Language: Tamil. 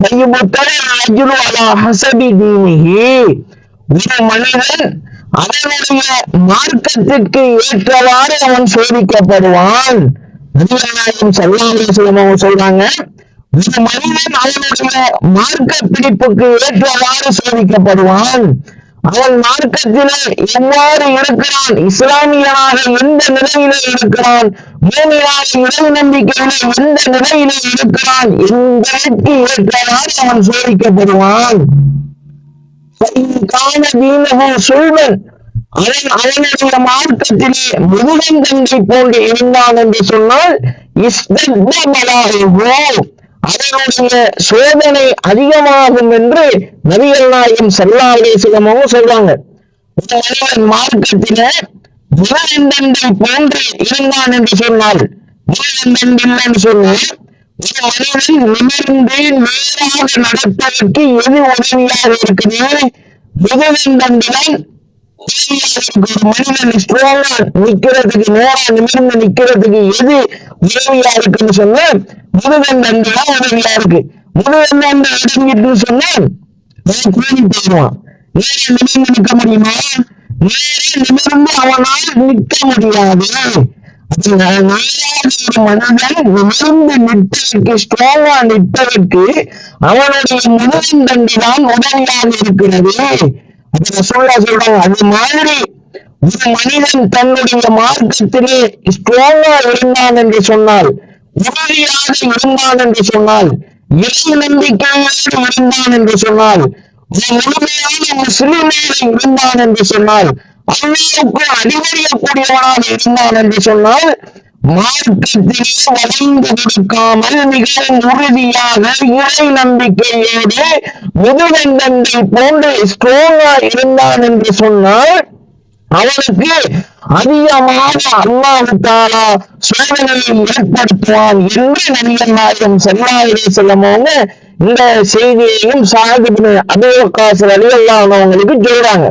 ஒரு மனிதன் அவனுடைய மார்க்கத்திற்கு ஏற்றவாறு அவன் சோதிக்கப்படுவான். நபிகள் சொல்றாங்க, ஒரு மனிதன் அவனுடைய மார்க்க பிடிப்புக்கு ஏற்றவாறு சோதிக்கப்படுவான். அவன் மார்க்கத்திலே எவ்வாறு இருக்கிறான், இஸ்லாமியனாக எந்த நிலையில இருக்கிறான், மூமினாக இறை நம்பிக்கையில எந்த நிலையில இருக்கிறான் என்பதற்கு ஏற்றவாறு அவன் சோதிக்கப்படுவான். சொல்வன் அவனுடைய மார்க்கத்திலே முதுகந்தண்டை போன்று இருந்தான் என்று சொன்னால் அவனுடைய சோதனை அதிகமாகும் என்று நபிகள் நாயகம் ஸல்லல்லாஹு அலைஹி வஸல்லம் சொல்றாங்க. மார்க்கத்திலே முதுகந்தண்டை போன்று இருந்தான் என்று சொன்னால், முதுகந்தண்டு சொன்னால் ஒரு மனிதன் நிமிர்ந்து நேராக நடப்பதற்கு எது உதவியாக இருக்குது? முதுகந்தண்டுதான் ஒரு மனிதன் ஸ்ட்ராங்கா நிக்கிறதுக்கு, நேரா நிமிர்ந்து நிக்கிறதுக்கு எது உதவியா இருக்குன்னு சொன்னா முதுகந்தண்டு தான் உதவியா இருக்கு. முதுகந்தண்டு அடங்கிட்டு சொன்னா கூலி போயிடுவான். நேரா நிமிர்ந்து நிக்க முடியுமா? நேரா நிமிர்ந்து அவனால் நிற்க முடியாது. மனிதன் நிமிர்ந்து நிற்பதற்கு, ஸ்ட்ராங்கா நிற்பதற்கு அவனுடைய முதுகந்தண்டு தான் உதவியாக இருக்கிறது. சொல்றாங்க, அது மாதிரி ஒரு மனிதன் தன்னுடைய மார்க்கத்திலே ஸ்ட்ராங்கா இருந்தான் என்று சொன்னால், உறுதியாக இருந்தான் என்று சொன்னால், இறை நம்பிக்கையோடு இருந்தான் என்று சொன்னால், முழுமையான முஸ்லிமாக இருந்தான் என்று சொன்னால், அல்லாஹ்வுக்கு அடிபணியக்கூடியவனாக இருந்தான் என்று சொன்னால், மார்க்கத்திலே வளைந்து கொடுக்காமல் மிகவும் உறுதியாக இறை நம்பிக்கையோடு முதுகந்தண்டை போன்று ஸ்ட்ராங்கா இருந்தான் என்று சொன்னால், அவனுக்கு அதிகமாக அல்லாஹ் தஆலா சோதனையை ஏற்படுத்துவான் என்று நபிகள் நாயகம் ஸல்லல்லாஹு அலைஹி வஸல்லம் இந்த செய்தியையும் ஸஅத் இப்னு அபீ வக்காஸ் ரலியல்லாஹு அன்ஹு அவங்களுக்கு சொல்றாங்க.